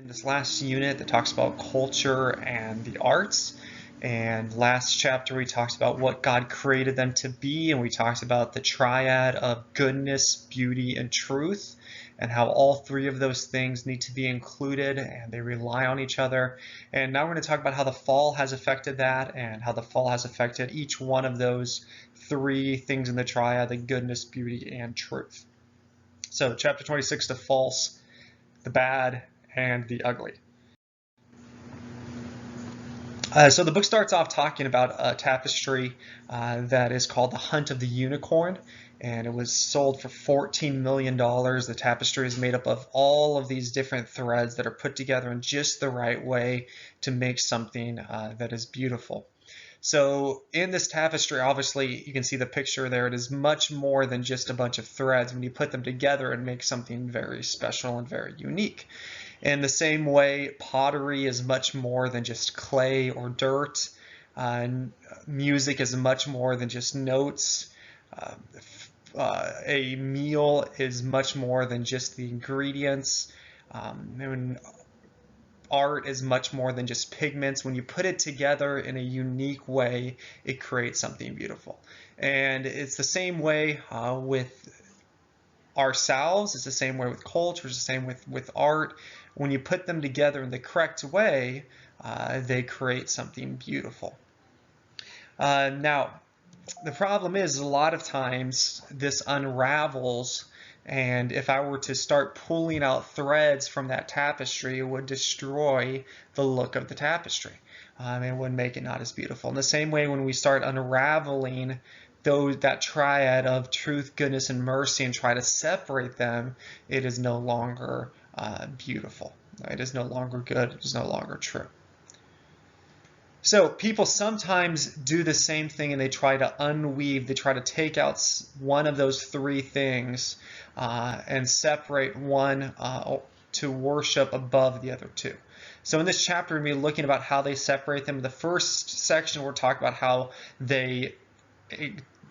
in this last unit that talks about culture and the arts. And last chapter we talked about what God created them to be, and we talked about the triad of goodness, beauty, and truth, and how all three of those things need to be included and they rely on each other. And now we're going to talk about how the fall has affected that and how the fall has affected each one of those three things in the triad, the goodness, beauty, and truth. So chapter 26, the false, the bad, and the ugly. So the book starts off talking about a tapestry that is called The Hunt of the Unicorn, and it was sold for $14 million. The tapestry is made up of all of these different threads that are put together in just the right way to make something that is beautiful. So in this tapestry, obviously, you can see the picture there. It is much more than just a bunch of threads. When you put them together, it makes something very special and very unique. In the same way, pottery is much more than just clay or dirt. And music is much more than just notes. A meal is much more than just the ingredients. And art is much more than just pigments. When you put it together in a unique way, it creates something beautiful. And it's the same way with ourselves. It's the same way with culture. It's the same with art. When you put them together in the correct way, they create something beautiful. Now, the problem is a lot of times this unravels, and if I were to start pulling out threads from that tapestry, it would destroy the look of the tapestry. It would make it not as beautiful. In the same way, when we start unraveling that triad of truth, goodness, and mercy and try to separate them, it is no longer beautiful. It is no longer good. It is no longer true. So people sometimes do the same thing and they try to unweave, they try to take out one of those three things and separate one to worship above the other two. So in this chapter, we're going to be looking about how they separate them. The first section, we're talking about how they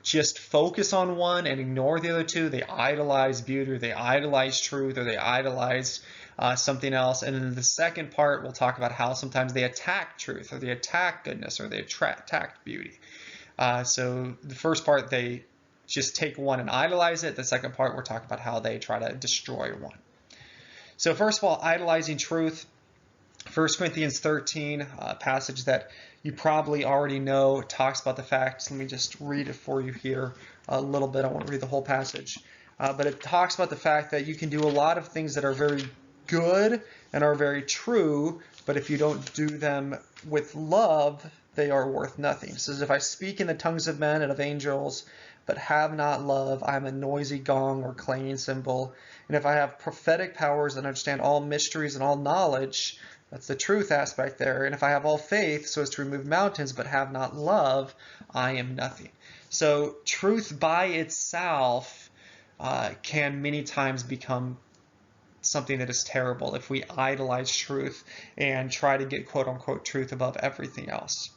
just focus on one and ignore the other two. They idolize beauty, or they idolize truth, or they idolize something else. And in the second part, we'll talk about how sometimes they attack truth, or they attack goodness, or they attack beauty. So the first part, they just take one and idolize it. The second part, we're talking about how they try to destroy one. So first of all, idolizing truth. 1 Corinthians 13, a passage that you probably already know, talks about the fact, let me just read it for you here a little bit. I won't read the whole passage. But it talks about the fact that you can do a lot of things that are very good and are very true, but if you don't do them with love, they are worth nothing. It says, if I speak in the tongues of men and of angels, but have not love, I am a noisy gong or clanging cymbal. And if I have prophetic powers and understand all mysteries and all knowledge, that's the truth aspect there. And if I have all faith so as to remove mountains, but have not love, I am nothing. So truth by itself can many times become something that is terrible if we idolize truth and try to get quote-unquote truth above everything else.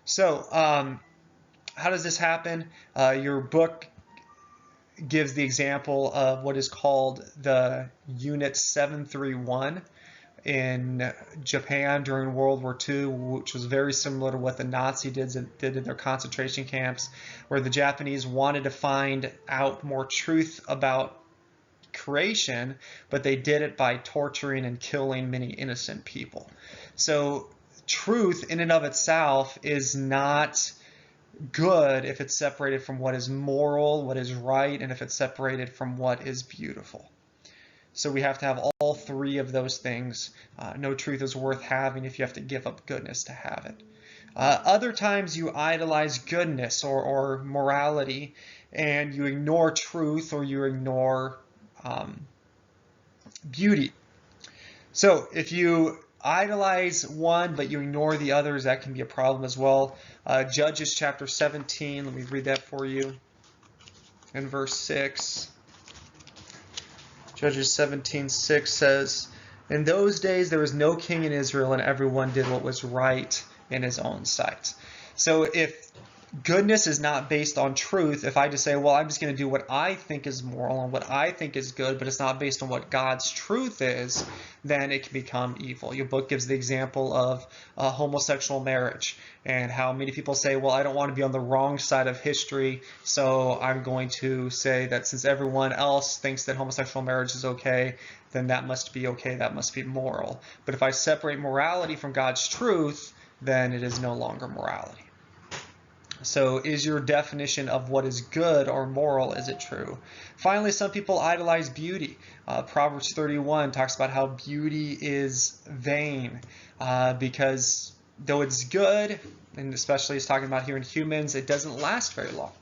So how does this happen? Your book gives the example of what is called the Unit 731 in Japan during World War II, which was very similar to what the Nazi did in their concentration camps, where the Japanese wanted to find out more truth about creation, but they did it by torturing and killing many innocent people. So truth in and of itself is not good if it's separated from what is moral, what is right, and if it's separated from what is beautiful. So we have to have all three of those things. No truth is worth having if you have to give up goodness to have it. Other times you idolize goodness or morality, and you ignore truth, or you ignore beauty. So if you idolize one but you ignore the others, that can be a problem as well. Judges chapter 17, let me read that for you in verse 6. Judges 17:6 says, in those days there was no king in Israel, and everyone did what was right in his own sight. So if Goodness is not based on truth. If I just say, well, I'm just going to do what I think is moral and what I think is good, but it's not based on what God's truth is, then it can become evil. Your book gives the example of homosexual marriage and how many people say, well, I don't want to be on the wrong side of history, so I'm going to say that since everyone else thinks that homosexual marriage is okay, then that must be okay, that must be moral. But if I separate morality from God's truth, then it is no longer morality. So is your definition of what is good or moral, is it true? Finally, some people idolize beauty. Proverbs 31 talks about how beauty is vain because though it's good, and especially it's talking about here in humans, it doesn't last very long.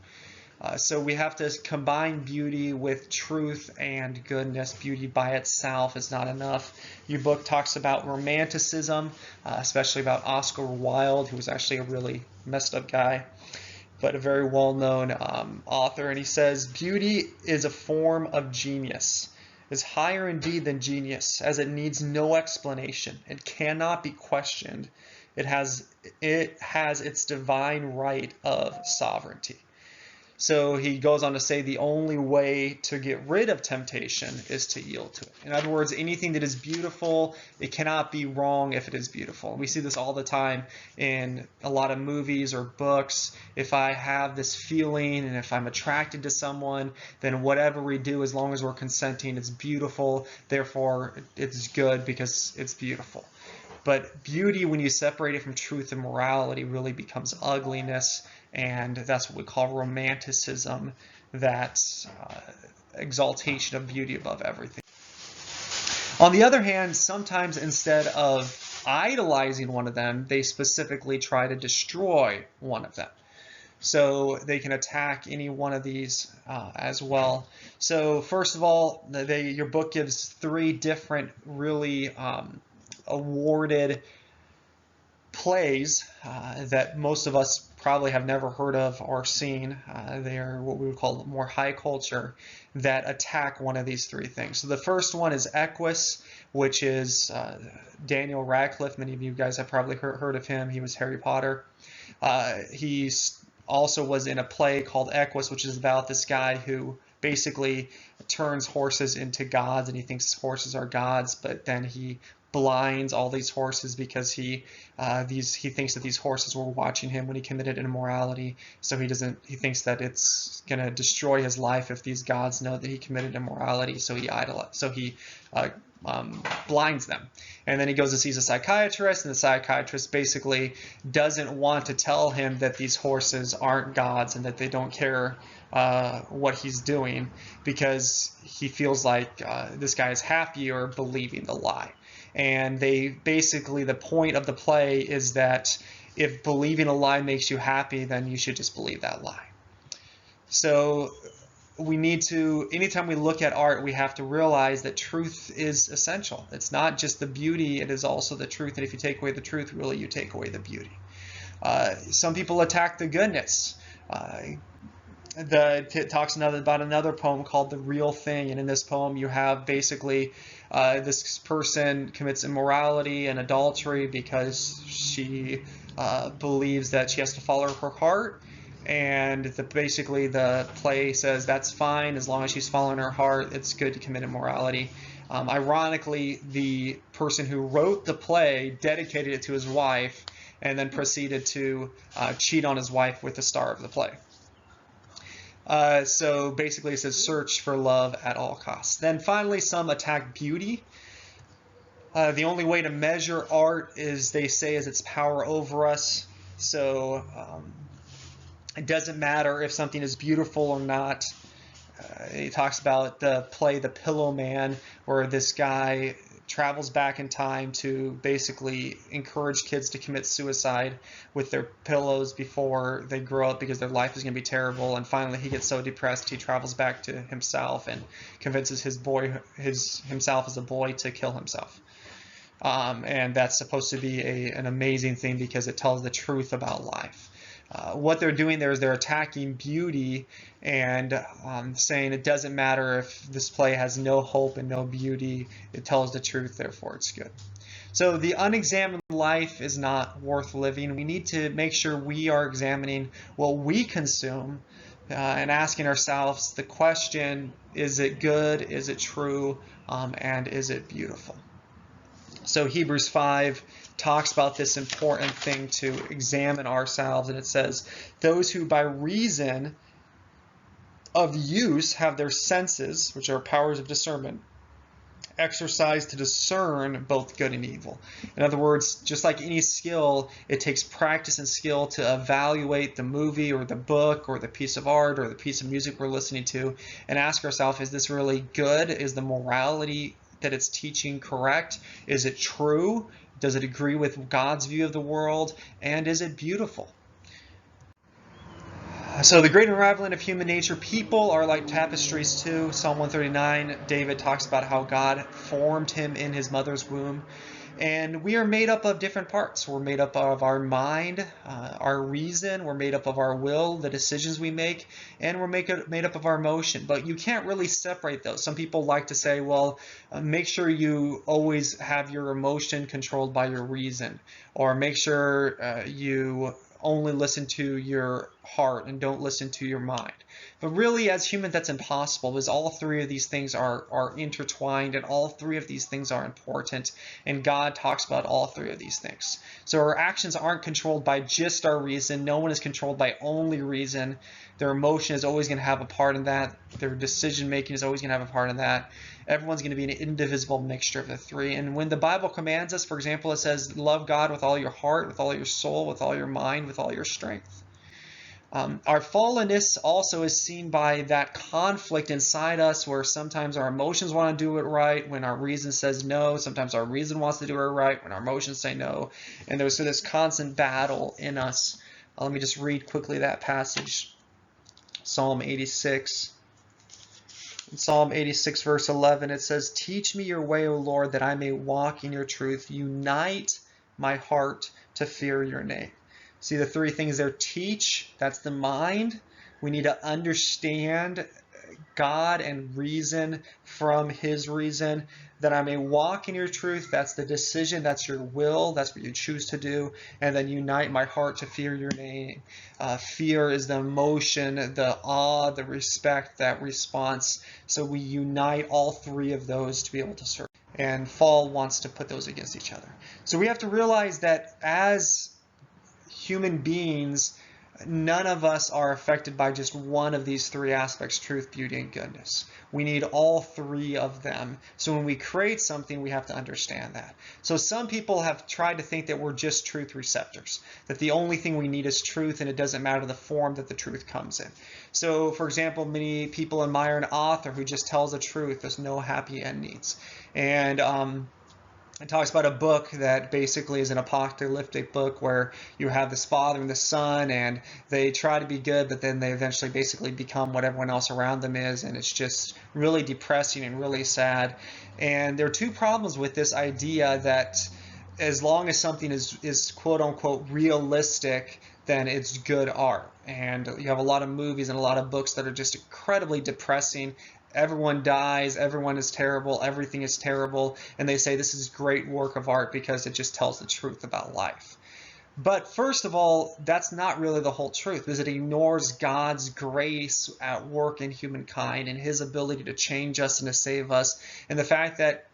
So we have to combine beauty with truth and goodness. Beauty by itself is not enough. Your book talks about romanticism, especially about Oscar Wilde, who was actually a really messed up guy, but a very well-known author. And he says, beauty is a form of genius, is higher indeed than genius, as it needs no explanation. It cannot be questioned. It has its divine right of sovereignty. So he goes on to say the only way to get rid of temptation is to yield to it. In other words, anything that is beautiful, it cannot be wrong if it is beautiful. We see this all the time in a lot of movies or books. If I have this feeling and if I'm attracted to someone, then whatever we do, as long as we're consenting, it's beautiful. Therefore, it's good because it's beautiful. But beauty, when you separate it from truth and morality, really becomes ugliness. And that's what we call romanticism, that exaltation of beauty above everything. On the other hand, sometimes instead of idolizing one of them, they specifically try to destroy one of them. So they can attack any one of these as well. So first of all, your book gives 3 different really awarded plays that most of us probably have never heard of or seen. They are what we would call more high culture that attack one of these 3 things. So the first one is Equus, which is Daniel Radcliffe. Many of you guys have probably heard of him. He was Harry Potter. He also was in a play called Equus, which is about this guy who basically turns horses into gods, and he thinks horses are gods, but then he blinds all these horses because he thinks that these horses were watching him when he committed an immorality. So he thinks that it's going to destroy his life if these gods know that he committed immorality. So he blinds them. And then he goes and sees a psychiatrist, and the psychiatrist basically doesn't want to tell him that these horses aren't gods and that they don't care what he's doing, because he feels like this guy is happier believing the lie. And the point of the play is that if believing a lie makes you happy, then you should just believe that lie. So we need to, anytime we look at art, we have to realize that truth is essential. It's not just the beauty, it is also the truth. And if you take away the truth, really you take away the beauty. Some people attack the goodness. It talks about another poem called The Real Thing, and in this poem you have basically this person commits immorality and adultery because she believes that she has to follow her heart, and basically the play says that's fine as long as she's following her heart, it's good to commit immorality. Ironically, the person who wrote the play dedicated it to his wife and then proceeded to cheat on his wife with the star of the play. So basically it says search for love at all costs. Then finally, some attack beauty. The only way to measure art is, they say, is its power over us. So it doesn't matter if something is beautiful or not. He talks about the play The Pillow Man, where this guy travels back in time to basically encourage kids to commit suicide with their pillows before they grow up because their life is going to be terrible. And finally he gets so depressed he travels back to himself and convinces himself as a boy to kill himself. And that's supposed to be an amazing thing because it tells the truth about life. What they're doing there is they're attacking beauty and saying it doesn't matter if this play has no hope and no beauty. It tells the truth, therefore it's good. So the unexamined life is not worth living. We need to make sure we are examining what we consume and asking ourselves the question, is it good, is it true, and is it beautiful? So Hebrews 5 talks about this important thing to examine ourselves, and it says, those who by reason of use have their senses, which are powers of discernment, exercised to discern both good and evil. In other words, just like any skill, it takes practice and skill to evaluate the movie or the book or the piece of art or the piece of music we're listening to and ask ourselves, is this really good? Is the morality that it's teaching correct? Is it true? Does it agree with God's view of the world? And is it beautiful? So the great unraveling of human nature, people are like tapestries too. Psalm 139, David talks about how God formed him in his mother's womb. And we are made up of different parts. We're made up of our mind, our reason, we're made up of our will, the decisions we make, and we're made up of our emotion. But you can't really separate those. Some people like to say, well, make sure you always have your emotion controlled by your reason, or make sure you only listen to your heart and don't listen to your mind. But really, as humans, that's impossible, because all three of these things are intertwined, and all three of these things are important, and God talks about all three of these things. So our actions aren't controlled by just our reason. No one is controlled by only reason. Their emotion is always going to have a part in that. Their decision making is always going to have a part in that. Everyone's going to be an indivisible mixture of the three. And when the Bible commands us, for example, it says, love God with all your heart, with all your soul, with all your mind, with all your strength. Our fallenness also is seen by that conflict inside us where sometimes our emotions want to do it right when our reason says no. Sometimes our reason wants to do it right when our emotions say no. And there's this constant battle in us. Let me just read quickly that passage. Psalm 86. In Psalm 86 verse 11 it says, teach me your way, O Lord, that I may walk in your truth. Unite my heart to fear your name. See the three things there. Teach, that's the mind. We need to understand God and reason from his reason. That I may walk in your truth, that's the decision, that's your will, that's what you choose to do. And then unite my heart to fear your name. Fear is the emotion, the awe, the respect, that response. So we unite all three of those to be able to serve. And fall wants to put those against each other. So we have to realize that as human beings, none of us are affected by just one of these three aspects, truth, beauty, and goodness. We need all three of them. So when we create something, we have to understand that. So some people have tried to think that we're just truth receptors, that the only thing we need is truth, and it doesn't matter the form that the truth comes in. So for example, many people admire an author who just tells the truth. There's no happy endings. And it talks about a book that basically is an apocalyptic book where you have this father and this son, and they try to be good, but then they eventually basically become what everyone else around them is, and it's just really depressing and really sad. And there are two problems with this idea that as long as something is quote-unquote realistic, then it's good art. And you have a lot of movies and a lot of books that are just incredibly depressing. Everyone dies, everyone is terrible, everything is terrible, and they say this is great work of art because it just tells the truth about life. But first of all, that's not really the whole truth, because it ignores God's grace at work in humankind and his ability to change us and to save us, and the fact that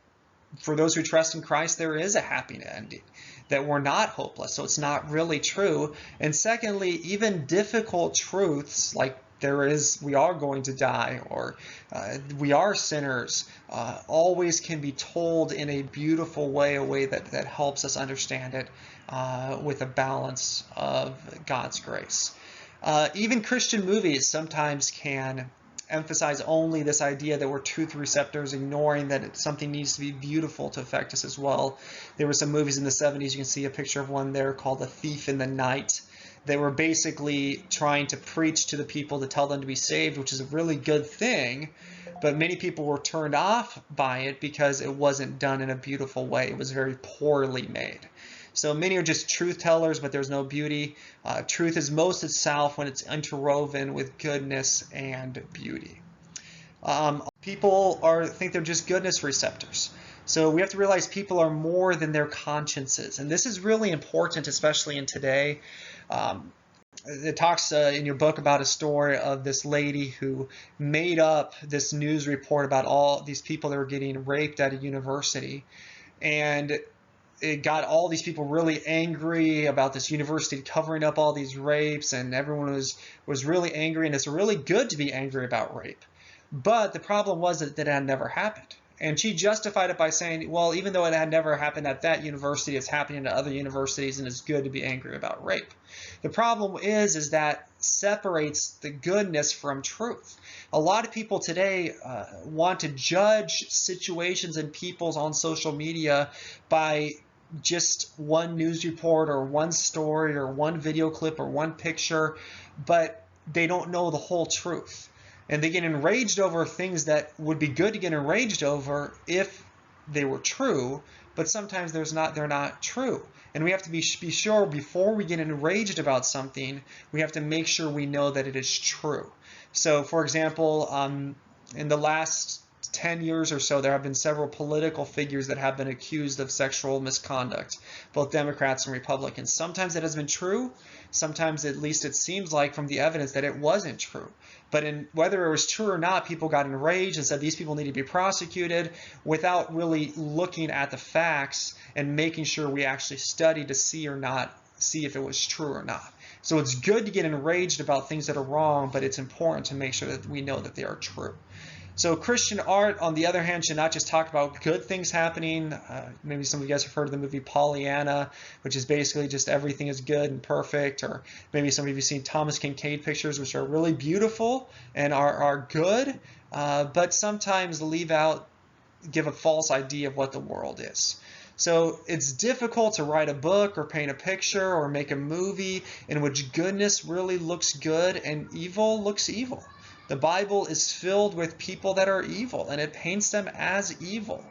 for those who trust in Christ, there is a happy ending, that we're not hopeless, so it's not really true. And secondly, even difficult truths like we are going to die, or we are sinners, always can be told in a beautiful way, a way that helps us understand it with a balance of God's grace. Even Christian movies sometimes can emphasize only this idea that we're truth receptors, ignoring that something needs to be beautiful to affect us as well. There were some movies in the 70s, you can see a picture of one there called A Thief in the Night. They were basically trying to preach to the people to tell them to be saved, which is a really good thing, but many people were turned off by it because it wasn't done in a beautiful way. It was very poorly made. So many are just truth tellers, but there's no beauty. Truth is most itself when it's interwoven with goodness and beauty. People think they're just goodness receptors. So we have to realize people are more than their consciences. And this is really important, especially in today. Um, it talks in your book about a story of this lady who made up this news report about all these people that were getting raped at a university. And it got all these people really angry about this university covering up all these rapes, and everyone was really angry, and it's really good to be angry about rape. But the problem was that it had never happened. And she justified it by saying, well, even though it had never happened at that university, it's happening at other universities, and it's good to be angry about rape. The problem is that separates the goodness from truth. A lot of people today want to judge situations and peoples on social media by just one news report or one story or one video clip or one picture, but they don't know the whole truth. And they get enraged over things that would be good to get enraged over if they were true, but sometimes they're not true. And we have to be sure before we get enraged about something, we have to make sure we know that it is true. So, for example, in the last 10 years or so, there have been several political figures that have been accused of sexual misconduct, both Democrats and Republicans. Sometimes it has been true. Sometimes, at least it seems like from the evidence, that it wasn't true. But whether it was true or not, people got enraged and said these people need to be prosecuted without really looking at the facts and making sure we actually study to see if it was true or not. So it's good to get enraged about things that are wrong, but it's important to make sure that we know that they are true. So Christian art, on the other hand, should not just talk about good things happening. Maybe some of you guys have heard of the movie Pollyanna, which is basically just everything is good and perfect. Or maybe some of you have seen Thomas Kinkade pictures, which are really beautiful and are good, but sometimes give a false idea of what the world is. So it's difficult to write a book or paint a picture or make a movie in which goodness really looks good and evil looks evil. The Bible is filled with people that are evil, and it paints them as evil.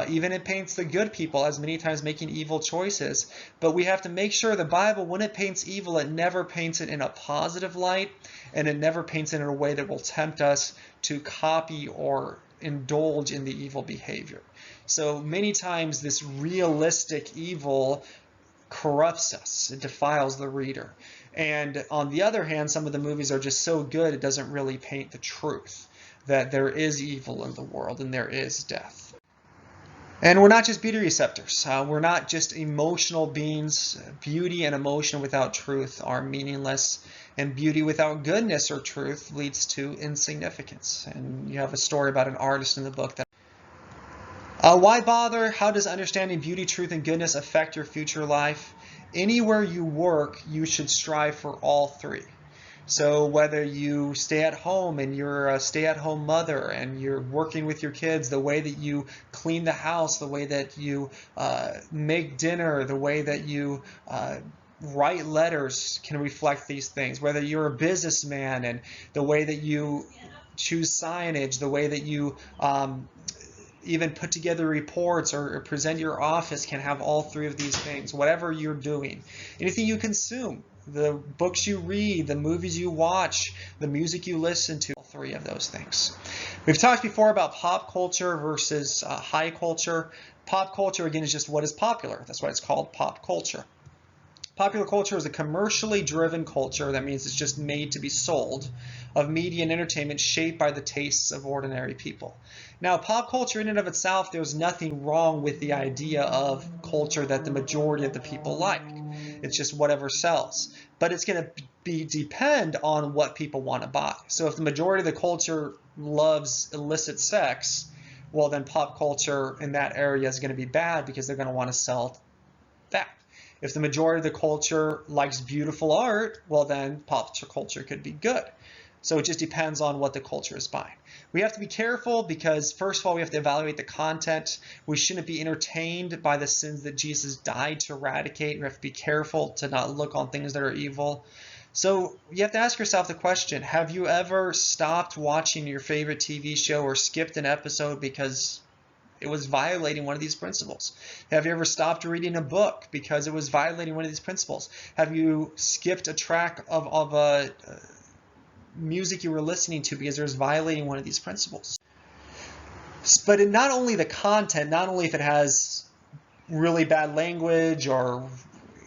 Even it paints the good people as many times making evil choices. But we have to make sure the Bible, when it paints evil, it never paints it in a positive light, and it never paints it in a way that will tempt us to copy or indulge in the evil behavior. So many times this realistic evil corrupts us. It defiles the reader. And on the other hand, some of the movies are just so good it doesn't really paint the truth that there is evil in the world and there is death. And we're not just beauty receptors. We're not just emotional beings. Beauty and emotion without truth are meaningless, and beauty without goodness or truth leads to insignificance. And you have a story about an artist in the book that why bother? How does understanding beauty, truth, and goodness affect your future life? Anywhere you work, you should strive for all three. So whether you stay at home and you're a stay-at-home mother and you're working with your kids, the way that you clean the house, the way that you make dinner, the way that you write letters can reflect these things. Whether you're a businessman and the way that you choose signage, the way that you even put together reports or present your office can have all three of these things. Whatever you're doing, anything you consume, the books you read, the movies you watch, the music you listen to, all three of those things. We've talked before about pop culture versus high culture. Pop culture, again, is just what is popular. That's why it's called pop culture. Popular culture is a commercially driven culture. That means it's just made to be sold, of media and entertainment shaped by the tastes of ordinary people. Now, pop culture in and of itself, there's nothing wrong with the idea of culture that the majority of the people like. It's just whatever sells. But it's going to depend on what people want to buy. So if the majority of the culture loves illicit sex, well, then pop culture in that area is going to be bad because they're going to want to sell that. If the majority of the culture likes beautiful art, well, then pop culture could be good. So it just depends on what the culture is buying. We have to be careful because, first of all, we have to evaluate the content. We shouldn't be entertained by the sins that Jesus died to eradicate. We have to be careful to not look on things that are evil. So you have to ask yourself the question, have you ever stopped watching your favorite TV show or skipped an episode because it was violating one of these principles? Have you ever stopped reading a book because it was violating one of these principles? Have you skipped a track of a music you were listening to because it was violating one of these principles? But not only the content, not only if it has really bad language or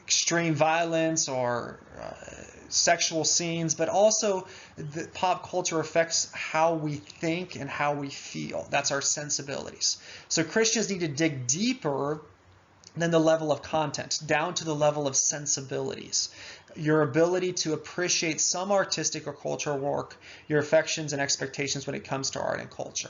extreme violence or sexual scenes, but also the pop culture affects how we think and how we feel. That's our sensibilities. So Christians need to dig deeper than the level of content, down to the level of sensibilities. Your ability to appreciate some artistic or cultural work, your affections and expectations when it comes to art and culture.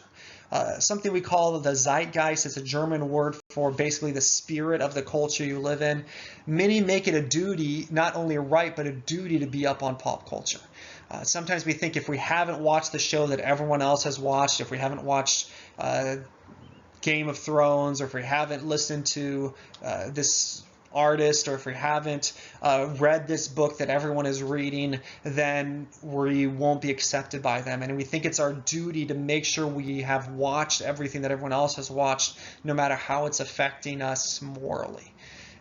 Something we call the zeitgeist. It's a German word for basically the spirit of the culture you live in. Many make it a duty, not only a right, but a duty to be up on pop culture. Sometimes we think if we haven't watched the show that everyone else has watched, if we haven't watched Game of Thrones, or if we haven't listened to this artist, or if we haven't read this book that everyone is reading, then we won't be accepted by them. And we think it's our duty to make sure we have watched everything that everyone else has watched, no matter how it's affecting us morally.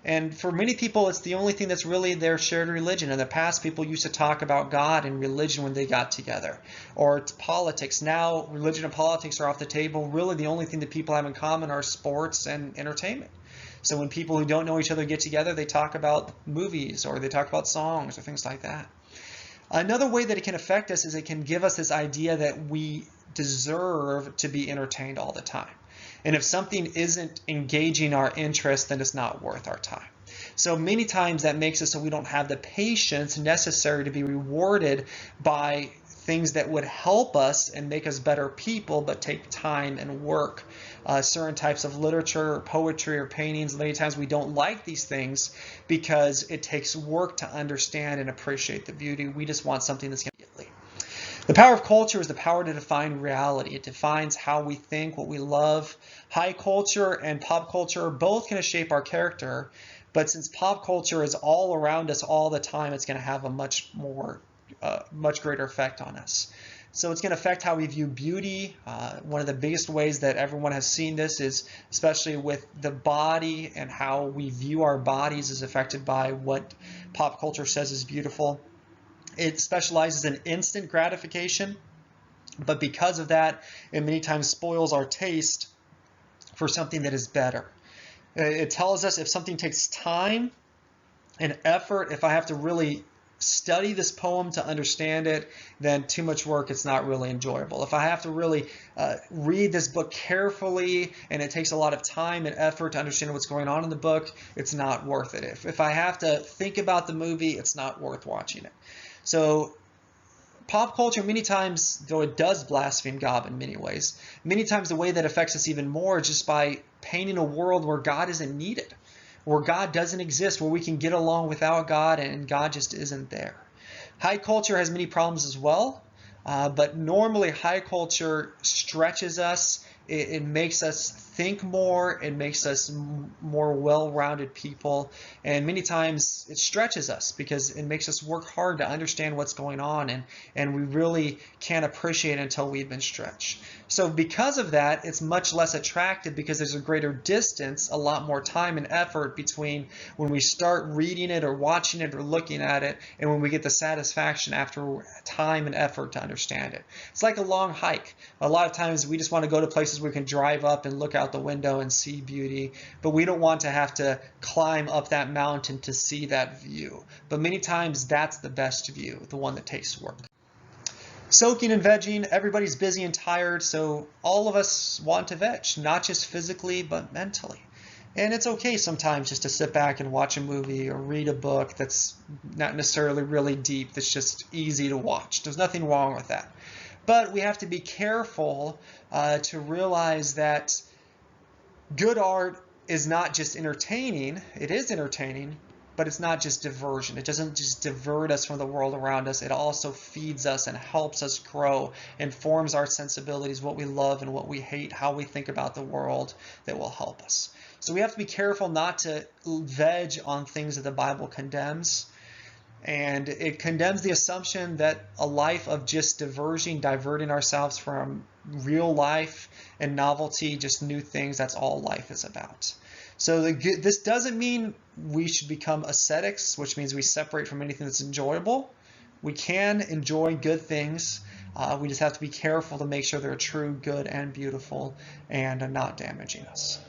And for many people, it's the only thing that's really their shared religion. In the past, people used to talk about God and religion when they got together. Or it's politics. Now, religion and politics are off the table. Really, the only thing that people have in common are sports and entertainment. So when people who don't know each other get together, they talk about movies, or they talk about songs, or things like that. Another way that it can affect us is it can give us this idea that we deserve to be entertained all the time. And if something isn't engaging our interest, then it's not worth our time. So many times that makes it so we don't have the patience necessary to be rewarded by things that would help us and make us better people, but take time and work. Certain types of literature or poetry or paintings, many times we don't like these things because it takes work to understand and appreciate the beauty. We just want something that's immediately. The power of culture is the power to define reality. It defines how we think, what we love. High culture and pop culture are both going to shape our character, but since pop culture is all around us all the time, it's going to have a much greater effect on us. So it's going to affect how we view beauty. One of the biggest ways that everyone has seen this is especially with the body, and how we view our bodies is affected by what pop culture says is beautiful. It specializes in instant gratification, but because of that, it many times spoils our taste for something that is better. It tells us if something takes time and effort, if I have to really study this poem to understand it, then too much work, it's not really enjoyable. If I have to really read this book carefully and it takes a lot of time and effort to understand what's going on in the book, it's not worth it. If I have to think about the movie, it's not worth watching it. So pop culture, many times, though it does blaspheme God in many ways, many times the way that affects us even more is just by painting a world where God isn't needed, where God doesn't exist, where we can get along without God and God just isn't there. High culture has many problems as well, but normally high culture stretches us. It makes us think more. It makes us more well-rounded people. And many times it stretches us because it makes us work hard to understand what's going on. And we really can't appreciate it until we've been stretched. So because of that, it's much less attractive because there's a greater distance, a lot more time and effort between when we start reading it or watching it or looking at it and when we get the satisfaction after time and effort to understand it. It's like a long hike. A lot of times we just want to go to places where we can drive up and look out the window and see beauty, but we don't want to have to climb up that mountain to see that view. But many times that's the best view, the one that takes work. Soaking and vegging, everybody's busy and tired, so all of us want to veg, not just physically, but mentally. And it's okay sometimes just to sit back and watch a movie or read a book that's not necessarily really deep, that's just easy to watch. There's nothing wrong with that. But we have to be careful to realize that good art is not just entertaining. It is entertaining, but it's not just diversion. It doesn't just divert us from the world around us. It also feeds us and helps us grow and forms our sensibilities, what we love and what we hate, how we think about the world, that will help us. So we have to be careful not to veg on things that the Bible condemns. And it condemns the assumption that a life of just diverting ourselves from real life and novelty, just new things, that's all life is about. So this doesn't mean we should become ascetics, which means we separate from anything that's enjoyable. We can enjoy good things, We just have to be careful to make sure they're true, good, and beautiful, and not damaging us.